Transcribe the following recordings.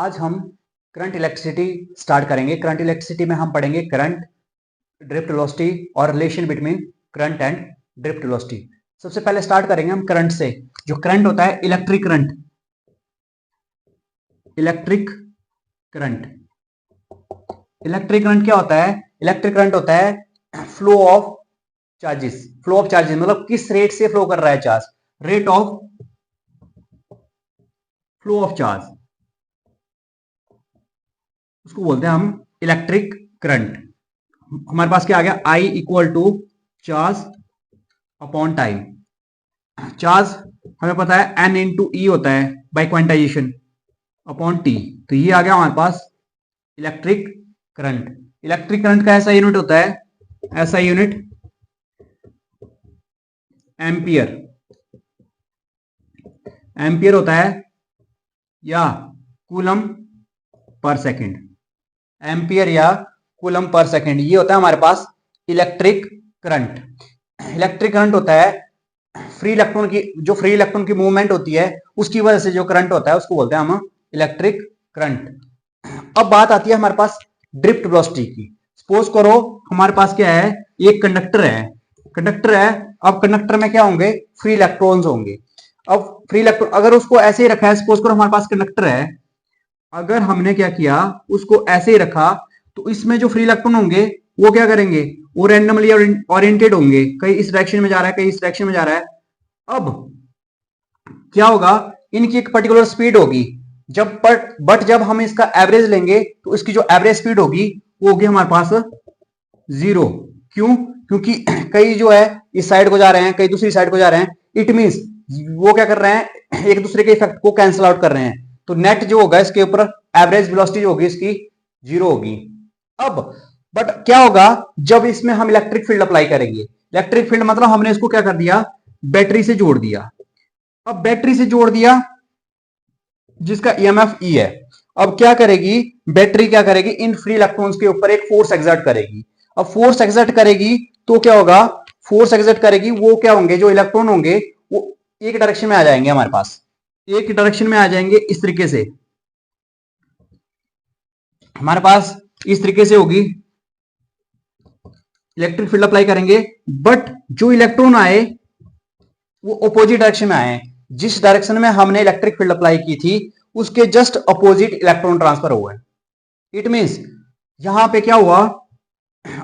आज हम current electricity start करेंगे। करंट इलेक्ट्रिसिटी में हम पढ़ेंगे करंट, ड्रिफ्ट वेलोसिटी और relation between current and drift velocity. सबसे पहले स्टार्ट करेंगे हम करंट से। जो करंट होता है electric current, electric current, electric current क्या होता है? इलेक्ट्रिक करंट होता है flow of charges. Flow of charges मतलब किस रेट से फ्लो कर रहा है charge, rate of flow of charge, उसको बोलते हैं हम इलेक्ट्रिक करंट। हमारे पास क्या आ गया? I equal to charge upon time. Charge हमें पता है N इंटू ई होता है बाय क्वांटाइजेशन अपॉन टी। तो ये आ गया हमारे पास इलेक्ट्रिक करंट। इलेक्ट्रिक करंट का ऐसा यूनिट होता है, ऐसा यूनिट एम्पियर, एम्पियर होता है या कूलम पर सेकेंड, एम्पियर या कूलम पर सेकेंड, ये होता है हमारे पास इलेक्ट्रिक करंट। इलेक्ट्रिक करंट होता है फ्री इलेक्ट्रॉन की, जो फ्री इलेक्ट्रॉन की मूवमेंट होती है उसकी वजह से जो करंट होता है उसको बोलते हैं हम इलेक्ट्रिक करंट। अब बात आती है हमारे पास ड्रिफ्ट वेलोसिटी की। सपोज करो हमारे पास क्या है, एक कंडक्टर है, कंडक्टर है। अब कंडक्टर में क्या होंगे? फ्री इलेक्ट्रॉन्स होंगे। अब फ्री इलेक्ट्रॉन अगर उसको ऐसे ही रखा है, सपोज करो हमारे पास कंडक्टर है, अगर हमने क्या किया उसको ऐसे ही रखा तो इसमें जो फ्री इलेक्ट्रॉन होंगे वो क्या करेंगे? वो रैंडमली ओरिएंटेड होंगे, कहीं इस डायरेक्शन में जा रहा है, कहीं इस डायरेक्शन में जा रहा है। अब क्या होगा? इनकी एक पर्टिकुलर स्पीड होगी। बट जब हम इसका एवरेज लेंगे तो इसकी जो एवरेज स्पीड होगी वो होगी हमारे पास 0। क्यों? क्योंकि कई जो है इस साइड को जा रहे हैं, कई दूसरी साइड को जा रहे हैं। इट मींस वो क्या कर रहे हैं? एक दूसरे के इफेक्ट को कैंसिल आउट कर रहे हैं। तो नेट जो होगा इसके ऊपर एवरेज वेलोसिटी जो होगी इसकी 0 होगी। अब बट क्या होगा जब इसमें हम इलेक्ट्रिक फील्ड अप्लाई करेंगे? इलेक्ट्रिक फील्ड मतलब हमने इसको क्या कर दिया? बैटरी से जोड़ दिया। अब बैटरी से जोड़ दिया जिसका ईएमएफ ई है। अब क्या करेगी बैटरी? क्या करेगी? इन फ्री इलेक्ट्रॉन्स के ऊपर एक फोर्स एक्सर्ट करेगी। अब फोर्स एक्सर्ट करेगी तो क्या होगा? फोर्स एक्सर्ट करेगी, वो क्या होंगे? जो इलेक्ट्रॉन होंगे वो एक डायरेक्शन में आ जाएंगे, हमारे पास एक डायरेक्शन में आ जाएंगे। इस तरीके से हमारे पास इस तरीके से होगी, इलेक्ट्रिक फील्ड अप्लाई करेंगे। बट जो इलेक्ट्रॉन आए वो अपोजिट डायरेक्शन में आए। जिस डायरेक्शन में हमने इलेक्ट्रिक फील्ड अप्लाई की थी उसके जस्ट अपोजिट इलेक्ट्रॉन ट्रांसफर हुए। इट मींस यहां पे क्या हुआ?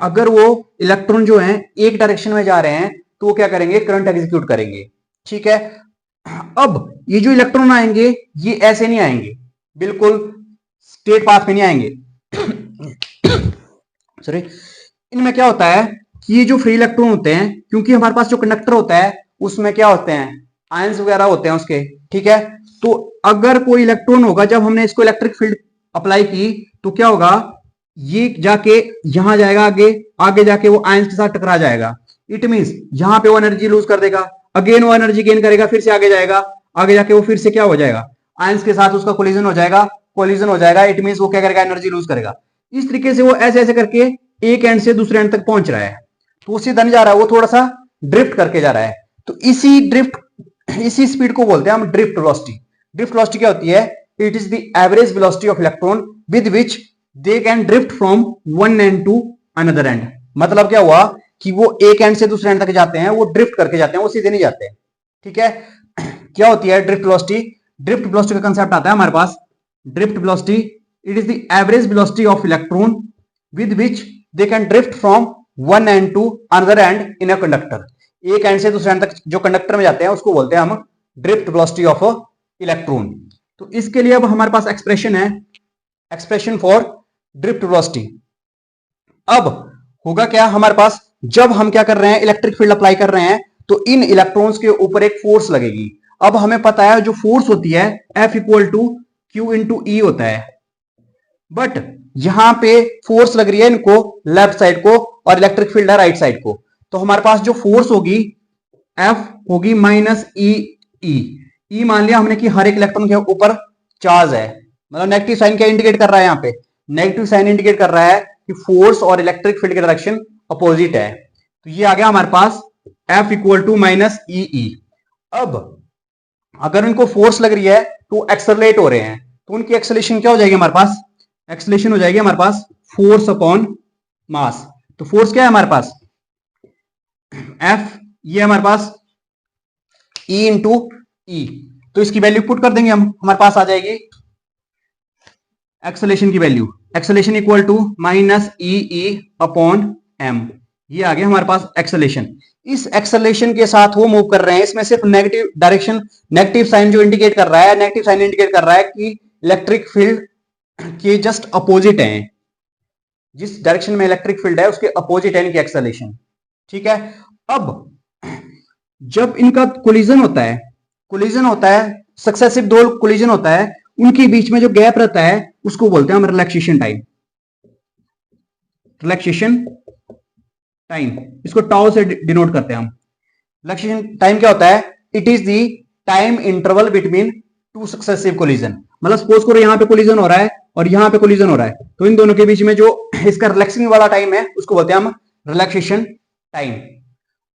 अगर वो इलेक्ट्रॉन जो है एक डायरेक्शन में जा रहे हैं तो वो क्या करेंगे? करंट एग्जीक्यूट करेंगे। ठीक है। अब ये जो इलेक्ट्रॉन आएंगे ये ऐसे नहीं आएंगे, बिल्कुल स्ट्रेट पाथ में नहीं आएंगे। सॉरी, इनमें क्या होता है कि ये जो फ्री इलेक्ट्रॉन होते हैं, क्योंकि हमारे पास जो कंडक्टर होता है उसमें क्या होते हैं? आयंस वगैरह होते हैं उसके। ठीक है। तो अगर कोई इलेक्ट्रॉन होगा, जब हमने इसको इलेक्ट्रिक फील्ड अप्लाई की तो क्या होगा? ये जाके यहां जाएगा, आगे आगे जाके वो आयंस के साथ टकरा जाएगा। इट मींस यहां पे वो एनर्जी लूज कर देगा, अगेन वो एनर्जी गेन करेगा, फिर से आगे जाएगा, आगे जाके वो फिर से क्या हो जाएगा? आयंस के साथ उसका कोलिजन हो जाएगा, कोलिजन हो जाएगा। इट मींस वो क्या करेगा? एनर्जी लूज करेगा। इस तरीके से वो ऐसे ऐसे करके एक एंड से दूसरे एंड तक पहुंच रहा है। तो उससे धन जा रहा है, वो थोड़ा सा ड्रिफ्ट करके जा रहा है। तो इसी स्पीड को बोलते हैं हम ड्रिफ्ट वेलोसिटी। ड्रिफ्ट वेलोसिटी क्या होती है? It is the average velocity of electron with which they can drift from one end to another end. मतलब क्या हुआ कि वो एक एंड से दूसरे एंड तक जाते हैं, वो ड्रिफ्ट करके जाते हैं, वो सीधे नहीं जाते। ठीक है। क्या होती है ड्रिफ्ट वेलोसिटी? ड्रिफ्ट वेलोसिटी का कंसेप्ट आता है हमारे पास। Drift velocity it is the average velocity of electron with which they can drift from one end to another end in a conductor. एक एंड से दूसरे एंड तक जो कंडक्टर में जाते हैं उसको बोलते हैं हम ड्रिफ्ट वेलोसिटी ऑफ इलेक्ट्रॉन। तो इसके लिए अब हमारे पास एक्सप्रेशन है, एक्सप्रेशन फॉर ड्रिफ्ट वेलोसिटी। अब होगा क्या हमारे पास? जब हम क्या कर रहे हैं? इलेक्ट्रिक फील्ड अप्लाई कर रहे हैं तो इन इलेक्ट्रॉन्स के ऊपर एक फोर्स लगेगी। अब हमें पता है जो फोर्स होती है F equal to q into E होता है। बट यहां पे फोर्स लग रही है इनको लेफ्ट साइड को और इलेक्ट्रिक फील्ड है राइट साइड को। तो हमारे पास जो फोर्स होगी F होगी माइनस ई ई। ई मान लिया हमने कि हर एक इलेक्ट्रॉन के ऊपर चार्ज है, मतलब नेगेटिव साइन क्या इंडिकेट कर रहा है? यहां पे नेगेटिव साइन इंडिकेट कर रहा है कि फोर्स और इलेक्ट्रिक फील्ड की डायरेक्शन अपोजिट है। तो ये आ गया हमारे पास F इक्वल टू माइनस ई ई। अब अगर इनको फोर्स लग रही है तो एक्सेलरेट हो रहे हैं, तो उनकी एक्सेलरेशन क्या हो जाएगी हमारे पास? एक्सेलरेशन हो जाएगी हमारे पास फोर्स अपॉन मास। तो फोर्स क्या है हमारे पास? एफ, ये हमारे पास E इंटू ई। तो इसकी वैल्यू पुट कर देंगे हम, हमारे पास आ जाएगी एक्सेलरेशन की value, acceleration equal to minus E upon M. ये आ गया हमारे पास एक्सेलरेशन। इस एक्सेलरेशन के साथ वो मूव कर रहे हैं, इसमें सिर्फ नेगेटिव डायरेक्शन, नेगेटिव साइन जो इंडिकेट कर रहा है, नेगेटिव साइन इंडिकेट कर रहा है कि इलेक्ट्रिक फील्ड के जस्ट अपोजिट है, जिस डायरेक्शन में इलेक्ट्रिक फील्ड है उसके अपोजिट है इनकी एक्सेलरेशन। ठीक है। अब जब इनका कोलिजन होता है सक्सेसिव दो कोलिजन होता है, उनके बीच में जो गैप रहता है उसको बोलते हैं हम रिलैक्सेशन टाइम। रिलैक्सेशन टाइम, इसको टाउ से डिनोट करते हैं हम। रिलैक्सेशन टाइम क्या होता है? It is the time interval between two successive collision. मतलब सपोज करो यहां पे कोलिजन हो रहा है और यहां पे कोलिजन हो रहा है, तो इन दोनों के बीच में जो इसका रिलैक्सिंग वाला टाइम है उसको बोलते हैं हम रिलैक्सेशन टाइम।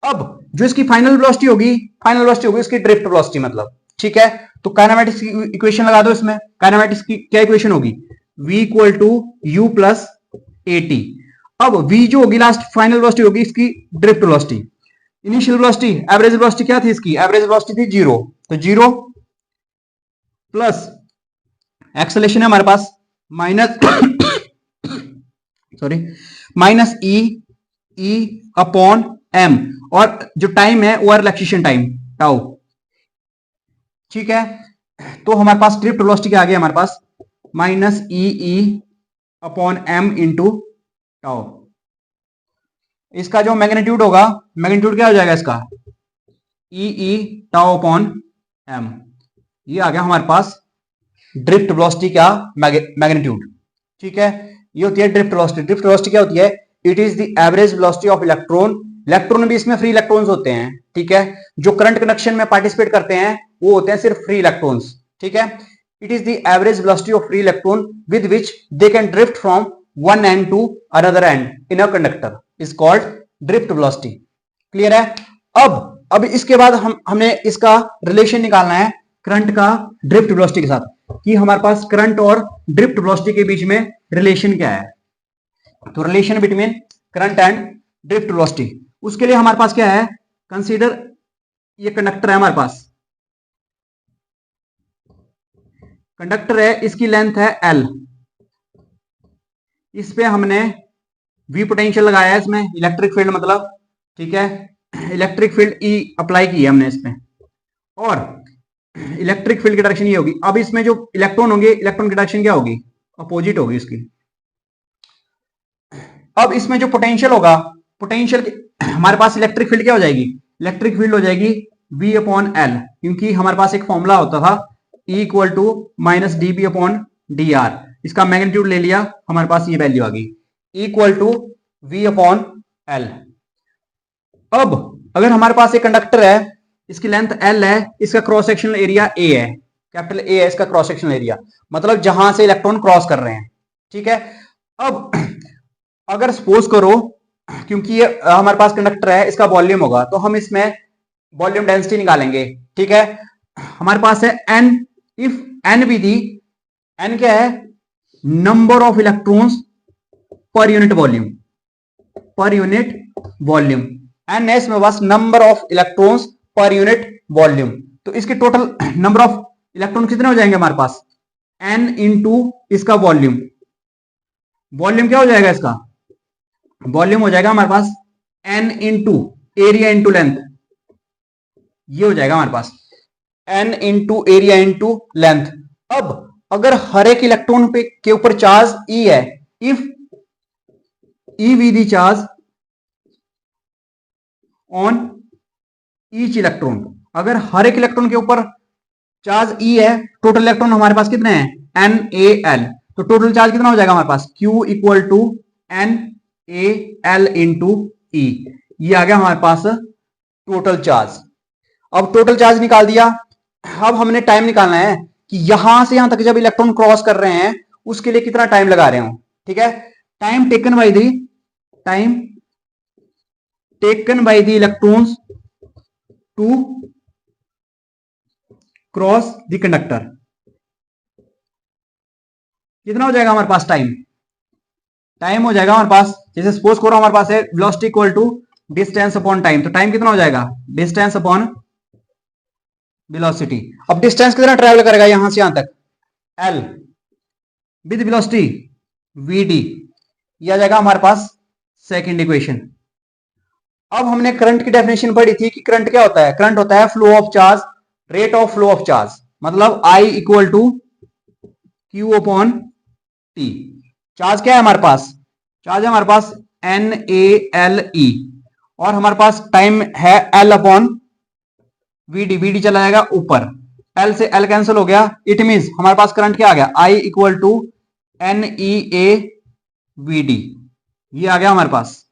अब जो इसकी फाइनल वेलोसिटी होगी इसकी ड्रिफ्ट वेलोसिटी मतलब। ठीक है। तो काइनेमेटिक्स की इक्वेशन लगा दो इसमें। काइनेमेटिक्स की क्या इक्वेशन होगी? v equal to U plus A T. अब v जो होगी लास्ट फाइनल वेलोसिटी होगी इसकी drift velocity. Initial velocity, average velocity क्या थी इसकी? एवरेज वेलोसिटी थी 0, तो 0 प्लस एक्सेलरेशन है हमारे पास माइनस माइनस ई अपॉन एम, और जो टाइम है वो है रिलैक्सेशन टाइम टाउ। ठीक है। तो हमारे पास ड्रिफ्ट वेलोसिटी क्या आ गया हमारे पास? माइनस ई अपॉन एम इंटू टाउ। इसका जो मैग्नीट्यूड होगा, मैग्नीट्यूड क्या हो जाएगा इसका? E tau upon M. ये आ गया हमारे पास ड्रिफ्ट वेलोसिटी का मैग्नीट्यूड। ठीक है। ये होती है ड्रिफ्ट वेलोसिटी। ड्रिफ्ट वेलोसिटी क्या होती है? It is the average velocity of electron. Electron भी इसमें फ्री इलेक्ट्रॉन्स होते हैं। ठीक है। जो करंट कंडक्शन में पार्टिसिपेट करते हैं वो होते हैं सिर्फ फ्री इलेक्ट्रॉन्स। ठीक है। It is the average velocity of free electron with which they can drift from one end to another end in a conductor is called drift velocity. Clear है? अब इसके बाद हमने इसका रिलेशन निकालना है करंट का ड्रिफ्ट वेलोसिटी के साथ, कि हमारे पास करंट और ड्रिफ्ट वेलोसिटी के बीच में रिलेशन क्या है। तो relation between current and drift velocity, उसके लिए हमारे पास क्या है? कंसीडर ये कंडक्टर है हमारे पास, कंडक्टर है, इसकी लेंथ है L। इस पे हमने V पोटेंशियल लगाया है इसमें, इलेक्ट्रिक फील्ड मतलब। ठीक है। इलेक्ट्रिक फील्ड E अप्लाई की है हमने इसमें, और इलेक्ट्रिक फील्ड की डायरेक्शन ये होगी। अब इसमें जो इलेक्ट्रॉन होंगे, इलेक्ट्रॉन की डायरेक्शन क्या होगी? अपोजिट होगी इसकी। अब इसमें जो पोटेंशियल होगा, पोटेंशियल हमारे पास इलेक्ट्रिक फील्ड क्या हो जाएगी? इलेक्ट्रिक फील्ड हो जाएगी V अपॉन एल, क्योंकि हमारे पास एक फॉर्मूला होता था E equal to minus D B upon D R. इसका मैग्नीट्यूड ले लिया, हमारे पास ये वैल्यू आ गई equal to V upon L. अब अगर हमारे पास एक कंडक्टर है, इसकी लेंथ L है, इसका क्रॉस सेक्शनल एरिया A है, कैपिटल A है इसका क्रॉस सेक्शनल एरिया, मतलब जहां से इलेक्ट्रॉन क्रॉस कर रहे हैं। ठीक है। अब अगर सपोज करो, क्योंकि ये हमारे पास कंडक्टर है, इसका वॉल्यूम होगा, तो हम इसमें वॉल्यूम डेंसिटी निकालेंगे। ठीक है। हमारे पास है N, इफ N भी दी, N क्या है? Number of electrons per unit volume, per unit volume. N है इसमें बस number of electrons per unit volume. तो इसके टोटल नंबर ऑफ इलेक्ट्रॉन कितने हो जाएंगे हमारे पास? N इंटू इसका वॉल्यूम। वॉल्यूम क्या हो जाएगा इसका? वॉल्यूम हो जाएगा हमारे पास N into area into length. ये हो जाएगा हमारे पास N into area into length. अब अगर हर एक इलेक्ट्रॉन पे के ऊपर चार्ज E है, if E we the charge on each electron, अगर हर एक इलेक्ट्रॉन के ऊपर चार्ज E है, टोटल इलेक्ट्रॉन हमारे पास कितने हैं? NaL। तो टोटल चार्ज कितना हो जाएगा हमारे पास? Q equal to NaL into E। ये आ गया हमारे पास टोटल चार्ज। अब टोटल चार्ज निकाल दिया। अब हमने टाइम निकालना है कि यहां से यहां तक जब इलेक्ट्रॉन क्रॉस कर रहे हैं उसके लिए कितना टाइम लगा रहे हो। ठीक है। Time taken by the electrons to cross the conductor. कितना हो जाएगा हमारे पास टाइम? टाइम हो जाएगा हमारे पास, जैसे सपोज करो हमारे पास है velocity equal to distance upon time, तो टाइम कितना हो जाएगा? Distance upon velocity. अब डिस्टेंस कितना ट्रेवल करेगा यहां से यहां तक? L with velocity VD. ये आ जाएगा हमारे पास सेकंड इक्वेशन। अब हमने करंट की डेफिनेशन पढ़ी थी कि करंट क्या होता है? करंट होता है flow of charge, rate of flow of charge, मतलब I equal to q upon t. Charge क्या है हमारे पास? चार्ज है हमारे पास एन ए एल ई, और हमारे पास टाइम है एल अपॉन वीडी। वीडी चला जाएगा ऊपर, एल से एल कैंसिल हो गया। इट मींस हमारे पास करंट क्या आ गया? I equal to N E A we d. ये आ गया हमारे पास,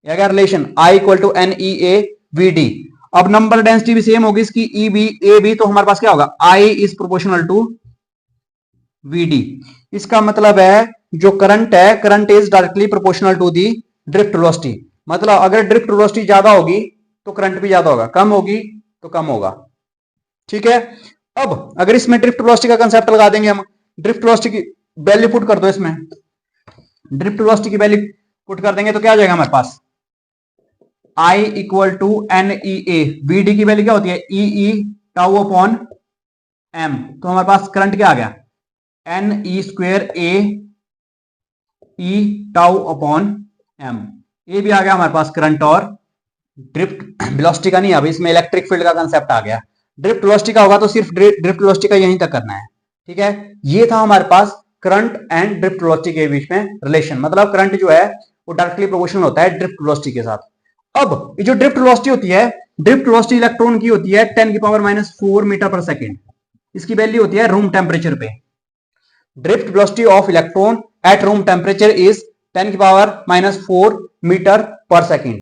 ये आ गया relation I equal to N E A we d. अब नंबर डेंसिटी भी सेम होगी इसकी, ई बी ए बी, तो हमारे पास क्या होगा? I is proportional to v d. इसका मतलब है जो करंट है, current is directly proportional to the drift velocity. मतलब अगर ड्रिफ्ट वेलोसिटी ज्यादा होगी तो करंट भी ज्यादा होगा, कम होगी तो कम होगा। ठीक है। अब अगर इसमें ड्रिफ्ट वेलोसिटी का कंसेप्ट लगा देंगे हम, ड्रिफ्ट वेलोसिटी की वैल्यू पुट कर दो इसमें, ड्रिफ्ट वेलोसिटी की वैल्यू पुट कर देंगे तो क्या आ जाएगा हमारे पास? I equal to N E A, we D की वैल्यू क्या होती है? E E tau upon M. तो हमारे पास करंट क्या आ गया? N E square A E tau upon M. ये भी आ गया हमारे पास करंट, और ड्रिफ्ट वेलोसिटी का नहीं, अब इसमें इलेक्ट्रिक फील्ड का कंसेप्ट आ गया। ड्रिफ्ट वेलोसिटी का होगा तो सिर्फ ड्रिफ्ट वेलोसिटी का यहीं तक करना है। ठीक है। ये था हमारे पास करंट एंड ड्रिफ्ट वेलोसिटी के बीच में रिलेशन, मतलब करंट जो है वो डायरेक्टली प्रोपोर्शनल होता है ड्रिफ्ट वेलोसिटी के साथ। अब ये जो ड्रिफ्ट वेलोसिटी होती है, ड्रिफ्ट वेलोसिटी इलेक्ट्रॉन की होती है 10⁻⁻⁴ मीटर पर सेकेंड। इसकी वैल्यू होती है रूम टेम्परेचर पे। Drift velocity of electron at room temperature is 10⁻⁻⁴ metre per second.